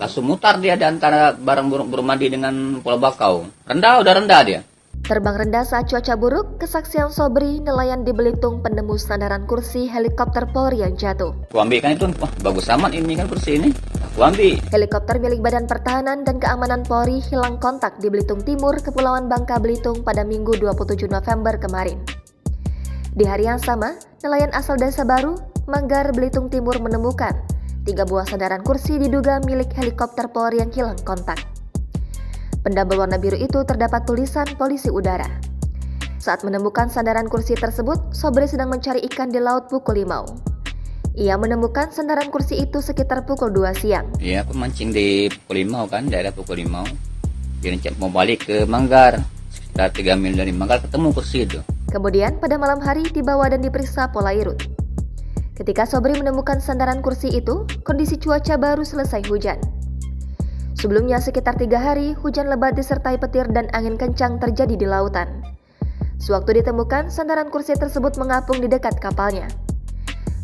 Langsung mutar dia di antara barang Burmadi dengan Pulau Bakau. Udah rendah dia. Terbang rendah saat cuaca buruk, kesaksian Sobri, nelayan di Belitung penemu sandaran kursi helikopter Polri yang jatuh. Aku ambil kan itu, wah bagus amat ini kan kursi ini. Aku ambil. Helikopter milik Badan Pertahanan dan Keamanan Polri hilang kontak di Belitung Timur, Kepulauan Bangka Belitung pada Minggu 27 November kemarin. Di hari yang sama, nelayan asal Desa Baru, Manggar, Belitung Timur menemukan 3 buah sandaran kursi diduga milik helikopter Polri yang hilang kontak. Benda berwarna biru itu terdapat tulisan Polisi Udara. Saat menemukan sandaran kursi tersebut, Sobri sedang mencari ikan di laut Puku Limau. Ia menemukan sandaran kursi itu sekitar pukul 2 siang. Iya, aku mancing di Puku Limau kan, daerah Puku Limau. Dia mau balik ke Manggar, sekitar 3 mil dari Manggar ketemu kursi itu. Kemudian pada malam hari dibawa dan diperiksa Polairut. Ketika Sobri menemukan sandaran kursi itu, kondisi cuaca baru selesai hujan. Sebelumnya sekitar 3 hari, hujan lebat disertai petir dan angin kencang terjadi di lautan. Sewaktu ditemukan, sandaran kursi tersebut mengapung di dekat kapalnya.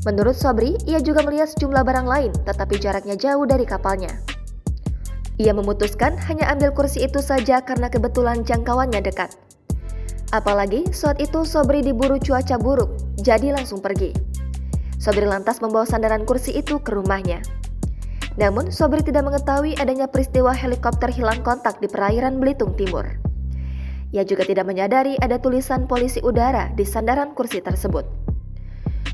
Menurut Sobri, ia juga melihat sejumlah barang lain, tetapi jaraknya jauh dari kapalnya. Ia memutuskan hanya ambil kursi itu saja karena kebetulan jangkauannya dekat. Apalagi saat itu Sobri diburu cuaca buruk, jadi langsung pergi. Sobri lantas membawa sandaran kursi itu ke rumahnya. Namun, Sobri tidak mengetahui adanya peristiwa helikopter hilang kontak di perairan Belitung Timur. Ia juga tidak menyadari ada tulisan Polisi Udara di sandaran kursi tersebut.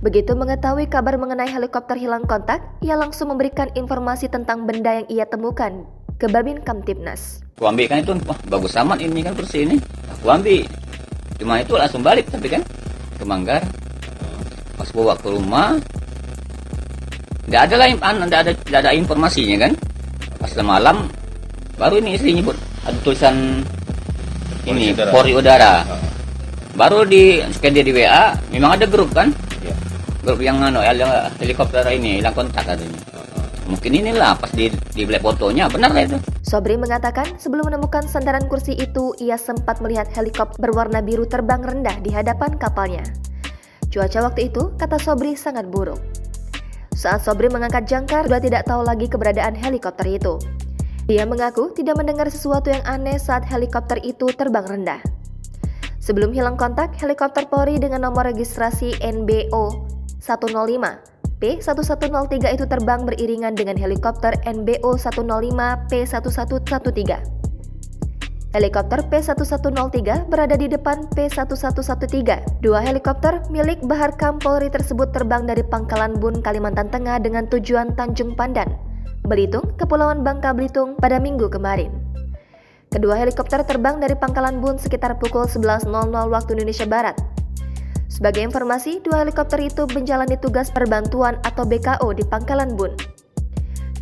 Begitu mengetahui kabar mengenai helikopter hilang kontak, ia langsung memberikan informasi tentang benda yang ia temukan ke Babin Kamtibnas. Aku ambil kan itu, wah bagus amat ini kan kursi ini. Aku ambil. Cuma itu langsung balik tapi kan ke Manggar. Pas bawa ke rumah, tidak ada informasinya kan. Pas malam baru ini istri nyebut ada tulisan ini Polri Udara. Baru di scan dia di WA, memang ada grup kan? Ya. Grup yang helikopter ini hilang kontak katanya. Mungkin inilah pas di black fotonya, benar lah itu. Sobri mengatakan sebelum menemukan sandaran kursi itu, ia sempat melihat helikopter berwarna biru terbang rendah di hadapan kapalnya. Cuaca waktu itu, kata Sobri, sangat buruk. Saat Sobri mengangkat jangkar, sudah tidak tahu lagi keberadaan helikopter itu. Dia mengaku tidak mendengar sesuatu yang aneh saat helikopter itu terbang rendah. Sebelum hilang kontak, helikopter Polri dengan nomor registrasi NBO 105 P1103 itu terbang beriringan dengan helikopter NBO 105 P1113. Helikopter P1103 berada di depan P1113. 2 helikopter milik Bahar Kam Polri tersebut terbang dari Pangkalan Bun, Kalimantan Tengah dengan tujuan Tanjung Pandan, Belitung, Kepulauan Bangka Belitung pada Minggu kemarin. Kedua helikopter terbang dari Pangkalan Bun sekitar pukul 11.00 waktu Indonesia Barat. Sebagai informasi, 2 helikopter itu menjalani tugas perbantuan atau BKO di Pangkalan Bun.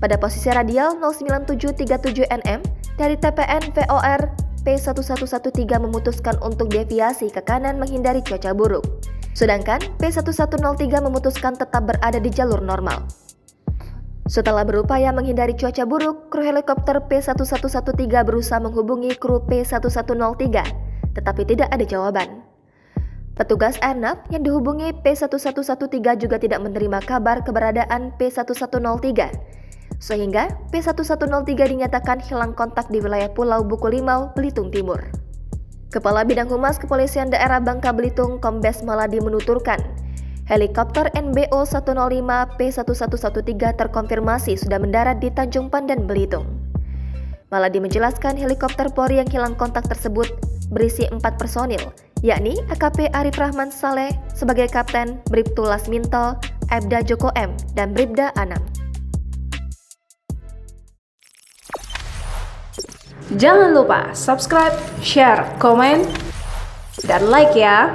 Pada posisi radial 09737 nm, dari TPN VOR P1113 memutuskan untuk deviasi ke kanan menghindari cuaca buruk. Sedangkan P1103 memutuskan tetap berada di jalur normal. Setelah berupaya menghindari cuaca buruk, kru helikopter P1113 berusaha menghubungi kru P1103, tetapi tidak ada jawaban. Petugas Airnav yang dihubungi P1113 juga tidak menerima kabar keberadaan P1103, sehingga P1103 dinyatakan hilang kontak di wilayah Pulau Buku Limau, Belitung Timur. Kepala Bidang Humas Kepolisian Daerah Bangka Belitung, Kombes Maladi menuturkan, helikopter NBO 105 P1113 terkonfirmasi sudah mendarat di Tanjung Pandan, Belitung. Maladi menjelaskan helikopter Polri yang hilang kontak tersebut berisi 4 personil, yakni AKP Arif Rahman Saleh sebagai Kapten, Bribtu Lasminto, Aibda Joko M, dan Bribda Anam. Jangan lupa subscribe, share, komen, dan like ya!